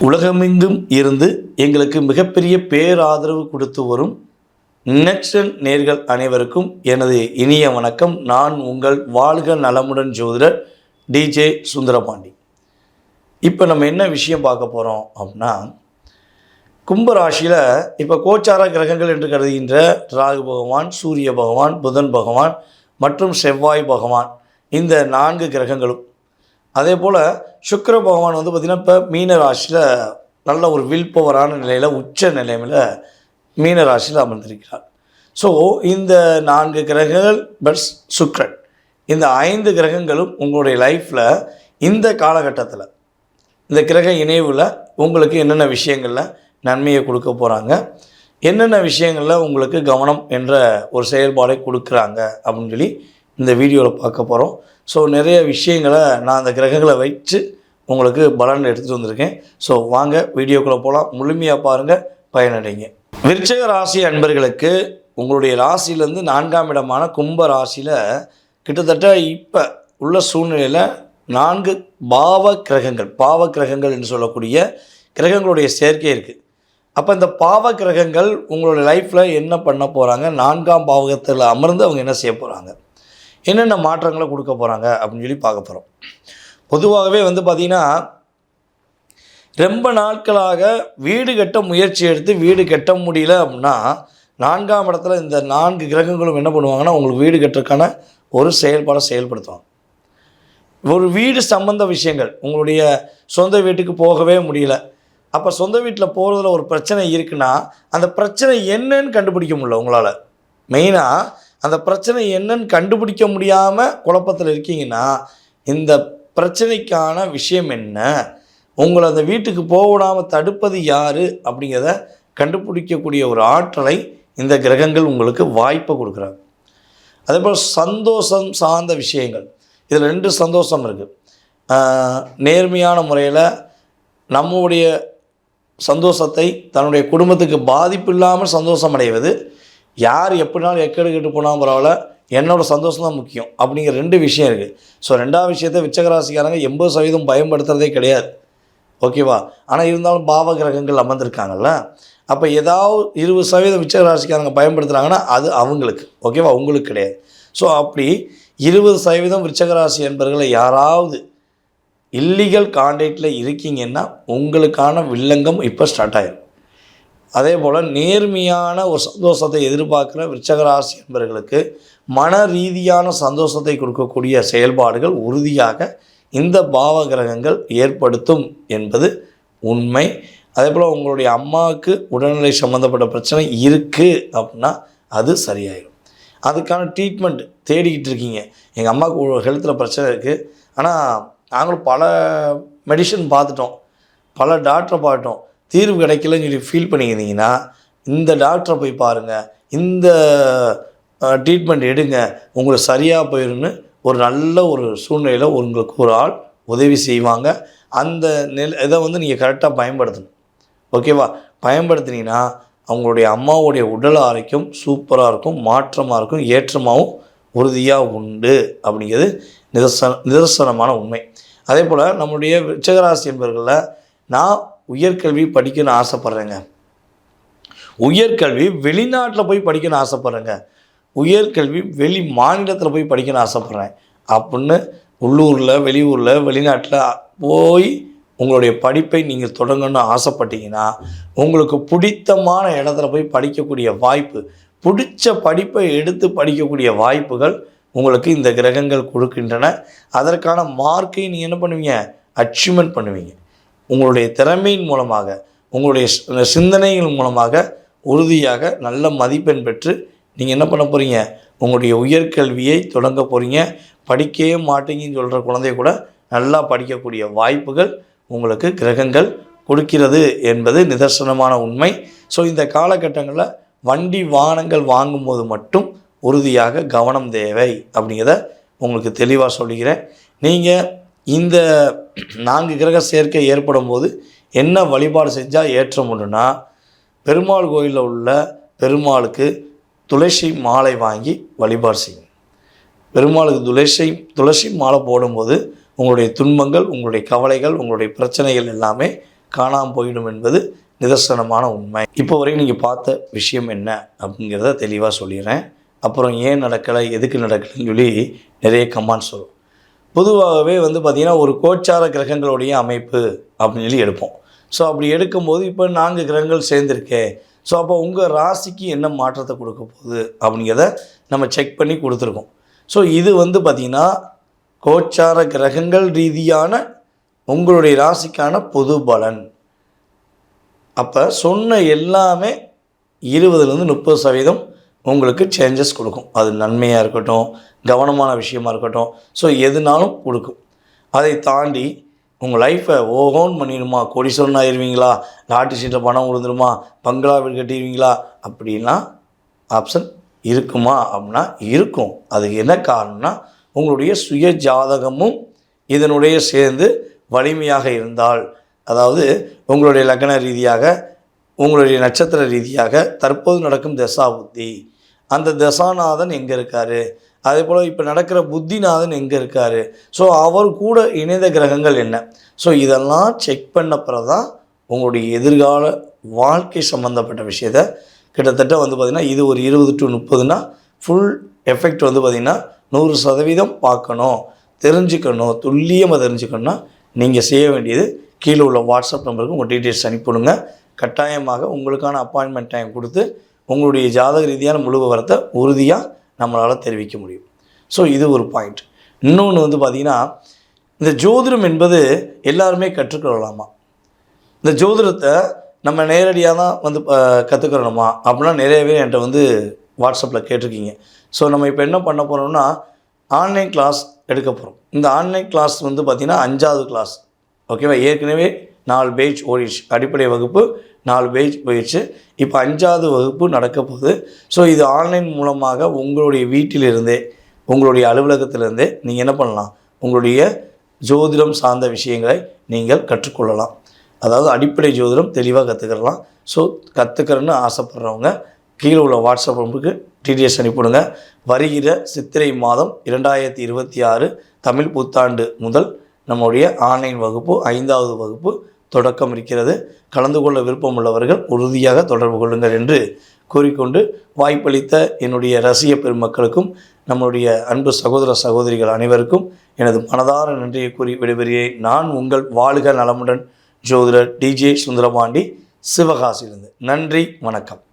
உலகமெங்கும் இருந்து எங்களுக்கு மிகப்பெரிய பேராதரவு கொடுத்து வரும் நெக்ஸ்டன் நேர்கள் அனைவருக்கும் எனது இனிய வணக்கம். நான் உங்கள் வாழ்க நலமுடன் ஜோதிடர் டிஜே சுந்தரபாண்டி. இப்போ நம்ம என்ன விஷயம் பார்க்க போகிறோம் அப்படின்னா, கும்பராசியில் இப்போ கோச்சார கிரகங்கள் என்று கருதுகின்ற ராகு பகவான், சூரிய பகவான், புதன் பகவான் மற்றும் செவ்வாய் பகவான், இந்த 4 கிரகங்களும், அதே போல் சுக்கிர பகவான் வந்து பார்த்திங்கன்னா இப்போ மீன ராசியில் நல்ல ஒரு வில் பவரான நிலையில் உச்ச நிலையில் மீன ராசியில் அமர்ந்திருக்கிறார். ஸோ இந்த 4 கிரகங்கள் பட் சுக்கிரன், இந்த 5 கிரகங்களும் உங்களுடைய லைஃப்பில் இந்த காலகட்டத்தில் இந்த கிரக இணைவில் உங்களுக்கு என்னென்ன விஷயங்களில் நன்மையை கொடுக்க போகிறாங்க, என்னென்ன விஷயங்களில் உங்களுக்கு கவனம் என்ற ஒரு செயல்பாடை கொடுக்குறாங்க அப்படின்னு சொல்லி இந்த வீடியோவில் பார்க்க போகிறோம். ஸோ நிறைய விஷயங்களை நான் அந்த கிரகங்களை வச்சு உங்களுக்கு பலன் எடுத்துகிட்டு வந்திருக்கேன். ஸோ வாங்க வீடியோக்குள்ளே போகலாம், முழுமையாக பாருங்கள், பயனடைங்க. விருச்சிக ராசி அன்பர்களுக்கு உங்களுடைய ராசியிலேருந்து 4ஆம் இடமான கும்ப ராசியில் கிட்டத்தட்ட இப்போ உள்ள சூழ்நிலையில் 4 பாவ கிரகங்கள் என்று சொல்லக்கூடிய கிரகங்களுடைய சேர்க்கை இருக்குது. அப்போ இந்த பாவ கிரகங்கள் உங்களுடைய லைஃப்பில் என்ன பண்ண போகிறாங்க, 4ஆம் பாவகத்தில் அமர்ந்து அவங்க என்ன செய்ய போகிறாங்க, என்னென்ன மாற்றங்களை கொடுக்க போகிறாங்க அப்படின்னு சொல்லி பார்க்க போகிறோம். பொதுவாகவே வந்து பார்த்திங்கன்னா, ரொம்ப நாட்களாக வீடு கட்ட முயற்சி எடுத்து வீடு கட்ட முடியல அப்படின்னா 4ஆம் இடத்துல இந்த 4 கிரகங்களும் என்ன பண்ணுவாங்கன்னா, உங்களுக்கு வீடு கட்டுறதுக்கான ஒரு செயல்பாடை செயல்படுத்துவாங்க. ஒரு வீடு சம்பந்த விஷயங்கள், உங்களுடைய சொந்த வீட்டுக்கு போகவே முடியல, அப்போ சொந்த வீட்டில் போகிறதுல ஒரு பிரச்சனை இருக்குன்னா அந்த பிரச்சனை என்னன்னு கண்டுபிடிக்க முடியல உங்களால். மெயினாக அந்த பிரச்சனை என்னன்னு கண்டுபிடிக்க முடியாமல் குழப்பத்தில் இருக்கீங்கன்னா இந்த பிரச்சனைக்கான விஷயம் என்ன, உங்களை அந்த வீட்டுக்கு போகாமல் தடுப்பது யார் அப்படிங்கிறத கண்டுபிடிக்கக்கூடிய ஒரு ஆற்றலை இந்த கிரகங்கள் உங்களுக்கு வாய்ப்பை கொடுக்குறாங்க. அதே போல் சந்தோஷம் சார்ந்த விஷயங்கள், இதில் 2 சந்தோஷம் இருக்குது. நேர்மையான முறையில் நம்முடைய சந்தோஷத்தை தன்னுடைய குடும்பத்துக்கு பாதிப்பு இல்லாமல் சந்தோஷம் அடைவது, யார் எப்படினாலும் எக்கெடு கெட்டு போனால் பரவாயில்ல, என்னோடய சந்தோஷம் தான் முக்கியம் அப்படிங்கிற 2 விஷயம் இருக்குது. ஸோ 2ஆவது விஷயத்தை விருச்சிகராசிக்காரங்க 80% பயன்படுத்துகிறதே கிடையாது, ஓகேவா? ஆனால் இருந்தாலும் பாவ கிரகங்கள் அமர்ந்திருக்காங்கல்ல, அப்போ ஏதாவது 20% விருச்சிகராசிக்காரங்க பயன்படுத்துகிறாங்கன்னா அது அவங்களுக்கு, ஓகேவா, உங்களுக்கு கிடையாது. ஸோ அப்படி 20% விருச்சிகராசி என்பவர்களை யாராவது இல்லீகல் கான்டாக்டில் இருக்கீங்கன்னா உங்களுக்கான வில்லங்கம் இப்போ ஸ்டார்ட் ஆகிடும். அதே போல் நேர்மையான ஒரு சந்தோஷத்தை எதிர்பார்க்குற விருச்சிகராசி என்பவர்களுக்கு மன ரீதியான சந்தோஷத்தை கொடுக்கக்கூடிய செயல்பாடுகள் உறுதியாக இந்த பாவ கிரகங்கள் ஏற்படுத்தும் என்பது உண்மை. அதே போல் உங்களுடைய அம்மாவுக்கு உடல்நிலை சம்மந்தப்பட்ட பிரச்சனை இருக்குது அப்படின்னா அது சரியாயிடும். அதுக்கான ட்ரீட்மெண்ட் தேடிக்கிட்டு இருக்கீங்க, எங்கள் அம்மாவுக்கு ஹெல்த்தில் பிரச்சனை இருக்குது, ஆனால் நாங்களும் பல மெடிசன் பார்த்துட்டோம், பல டாக்டரை பார்த்துட்டோம், தீர்வு கிடைக்கலன்னு சொல்லி ஃபீல் பண்ணிக்கிறீங்கன்னா இந்த டாக்டரை போய் பாருங்கள், இந்த ட்ரீட்மெண்ட் எடுங்க, உங்களுக்கு சரியாக போயிடும்னு ஒரு நல்ல ஒரு சூழ்நிலையில் உங்களுக்கு ஒரு ஆள் உதவி செய்வாங்க. அந்த இதை வந்து நீங்கள் கரெக்டாக பயன்படுத்தணும், ஓகேவா? பயன்படுத்தினீங்கன்னா அவங்களுடைய அம்மாவுடைய உடல் ஆரோக்கியம் சூப்பராக இருக்கும், மாற்றமாக இருக்கும், ஏற்றமாகவும் உறுதியாக உண்டு அப்படிங்கிறது நிதர்சனமான உண்மை. அதே போல் நம்முடைய விருச்சிகராசி என்பவர்களில் நான் உயர்கல்வி படிக்கணும்னு ஆசைப்பட்றேங்க, உயர்கல்வி வெளிநாட்டில் போய் படிக்கணும்னு ஆசைப்பட்றேங்க, உயர்கல்வி வெளி மாநிலத்தில் போய் படிக்கணும்னு ஆசைப்பட்றேன் அப்படின்னு உள்ளூரில் வெளியூரில் வெளிநாட்டில் போய் உங்களுடைய படிப்பை நீங்கள் தொடங்கணும்னு ஆசைப்பட்டீங்கன்னா உங்களுக்கு பிடித்தமான இடத்துல போய் படிக்கக்கூடிய வாய்ப்பு, பிடிச்ச படிப்பை எடுத்து படிக்கக்கூடிய வாய்ப்புகள் உங்களுக்கு இந்த கிரகங்கள் கொடுக்கின்றன. அதற்கான மார்க்கை நீங்கள் என்ன பண்ணுவீங்க, அச்சீவ்மெண்ட் பண்ணுவீங்க. உங்களுடைய திறமையின் மூலமாக, உங்களுடைய சிந்தனைகள் மூலமாக உறுதியாக நல்ல மதிப்பெண் பெற்று நீங்கள் என்ன பண்ண போகிறீங்க, உங்களுடைய உயர்கல்வியை தொடங்க போகிறீங்க. படிக்கவே மாட்டீங்கன்னு சொல்கிற குழந்தைய கூட நல்லா படிக்கக்கூடிய வாய்ப்புகள் உங்களுக்கு கிரகங்கள் கொடுக்கிறது என்பது நிதர்சனமான உண்மை. ஸோ இந்த காலகட்டங்களில் வண்டி வாகனங்கள் வாங்கும்போது மட்டும் உறுதியாக கவனம் தேவை அப்படிங்கிறத உங்களுக்கு தெளிவாக சொல்லிக்கிறேன். நீங்கள் இந்த 4 கிரக சேர்க்கை ஏற்படும் போது என்ன வழிபாடு செஞ்சால் ஏற்றம் உண்டுன்னா, பெருமாள் கோயிலில் உள்ள பெருமாளுக்கு துளசி மாலை வாங்கி வழிபாடு செய்யும். பெருமாளுக்கு துளசி மாலை போடும்போது உங்களுடைய துன்பங்கள், உங்களுடைய கவலைகள், உங்களுடைய பிரச்சனைகள் எல்லாமே காணாமல் போயிடும் என்பது நிதர்சனமான உண்மை. இப்போ வரைக்கும் நீங்கள் பார்த்த விஷயம் என்ன அப்படிங்கிறத தெளிவாக சொல்லிடுறேன். அப்புறம் ஏன் நடக்கலை, எதுக்கு நடக்கலைன்னு சொல்லி நிறைய கமெண்ட்ஸ் வரும். பொதுவாகவே பார்த்திங்கன்னா ஒரு கோச்சார கிரகங்களுடைய அமைப்பு அப்படின்னு சொல்லி எடுப்போம். ஸோ அப்படி எடுக்கும்போது இப்போ 4 கிரகங்கள் சேர்ந்துருக்கேன். ஸோ அப்போ உங்கள் ராசிக்கு என்ன மாற்றத்தை கொடுக்க போகுது அப்படிங்கிறத நம்ம செக் பண்ணி கொடுத்துருக்கோம். ஸோ இது பார்த்திங்கன்னா கோச்சார கிரகங்கள் ரீதியான உங்களுடைய ராசிக்கான பொது பலன். அப்போ சொன்ன எல்லாமே 20-30% உங்களுக்கு சேஞ்சஸ் கொடுக்கும். அது நன்மையாக இருக்கட்டும், கவனமான விஷயமா இருக்கட்டும், ஸோ எதுனாலும் கொடுக்கும். அதை தாண்டி உங்கள் லைஃப்பை ஓஹோன் பண்ணிடுமா, கோடீஸ்வரன் ஆயிடுவீங்களா, லாட்டரி சீட்டில் பணம் விழுந்துருமா, பங்களா வீடு கட்டிடுவீங்களா அப்படின்னா ஆப்ஷன் இருக்குமா அப்படின்னா இருக்கும். அதுக்கு என்ன காரணம்னா உங்களுடைய சுய ஜாதகமும் இதனுடைய சேர்ந்து வலிமையாக இருந்தால், அதாவது உங்களுடைய லக்ன ரீதியாக, உங்களுடைய நட்சத்திர ரீதியாக தற்போது நடக்கும் தசா புத்தி, அந்த தசாநாதன் எங்கே இருக்கார், அதே போல் இப்போ நடக்கிற புத்திநாதன் எங்கே இருக்கார், ஸோ அவர் கூட இணைந்த கிரகங்கள் என்ன, ஸோ இதெல்லாம் செக் பண்ண பிறகு தான் உங்களுடைய எதிர்கால வாழ்க்கை சம்மந்தப்பட்ட விஷயத்தை கிட்டத்தட்ட பார்த்திங்கன்னா இது ஒரு 20 to 30னா ஃபுல் எஃபெக்ட் பார்த்திங்கன்னா 100% பார்க்கணும், தெரிஞ்சுக்கணும், துல்லியமாக தெரிஞ்சுக்கணுன்னா நீங்கள் செய்ய வேண்டியது கீழே உள்ள வாட்ஸ்அப் நம்பருக்கு உங்கள் டீட்டெயில்ஸ் அனுப்பிவிடுங்க. கட்டாயமாக உங்களுக்கான அப்பாயின்மெண்ட் டைம் கொடுத்து உங்களுடைய ஜாதக ரீதியான முழு விவரத்தை உறுதியாக நம்மளால் தெரிவிக்க முடியும். ஸோ இது ஒரு பாயிண்ட். இன்னொன்று பார்த்திங்கன்னா இந்த ஜோதிடம் என்பது எல்லாருமே கற்றுக்கொள்ளலாமா, இந்த ஜோதிடத்தை நம்ம நேரடியாக தான் கற்றுக்கிறோமா அப்படின்னா நிறைய பேர் என்கிட்ட வாட்ஸ்அப்பில் கேட்டிருக்கீங்க. ஸோ நம்ம இப்போ என்ன பண்ண போகிறோம்னா ஆன்லைன் கிளாஸ் எடுக்க போகிறோம். இந்த ஆன்லைன் கிளாஸ் பார்த்திங்கன்னா 5வது கிளாஸ். ஓகேவா, ஏற்கனவே 4 பேட்ச் ஓடிடுச்சு. அடிப்படை வகுப்பு 4 பேட்ச் போயிடுச்சு. இப்போ 5வது வகுப்பு நடக்க போகுது. ஸோ இது ஆன்லைன் மூலமாக உங்களுடைய வீட்டிலிருந்தே, உங்களுடைய அலுவலகத்திலிருந்தே நீங்கள் என்ன பண்ணலாம், உங்களுடைய ஜோதிடம் சார்ந்த விஷயங்களை நீங்கள் கற்றுக்கொள்ளலாம். அதாவது அடிப்படை ஜோதிடம் தெளிவாக கற்றுக்கலாம். ஸோ கற்றுக்கிறேன்னு ஆசைப்படுறவங்க கீழே உள்ள வாட்ஸ்அப் நம்பருக்கு டீட்டெயில்ஸ் அனுப்பிவிடுங்க. வருகிற சித்திரை மாதம் 2026 தமிழ் புத்தாண்டு முதல் நம்முடைய ஆன்லைன் வகுப்பு 5வது வகுப்பு தொடக்கம் இருக்கிறது. கலந்து கொள்ள விருப்பம் உள்ளவர்கள் உறுதியாக தொடர்பு கொள்ளுங்கள் என்று கூறிக்கொண்டு, வாய்ப்பளித்த என்னுடைய ரசிக பெருமக்களுக்கும் நம்முடைய அன்பு சகோதர சகோதரிகள் அனைவருக்கும் எனது மனதார நன்றியை கூறி விடைபெறுகிறேன். நான் உங்கள் வாழ்க நலமுடன் ஜோதிடர் DJ சுந்தரபாண்டி, சிவகாசியிலிருந்து. நன்றி, வணக்கம்.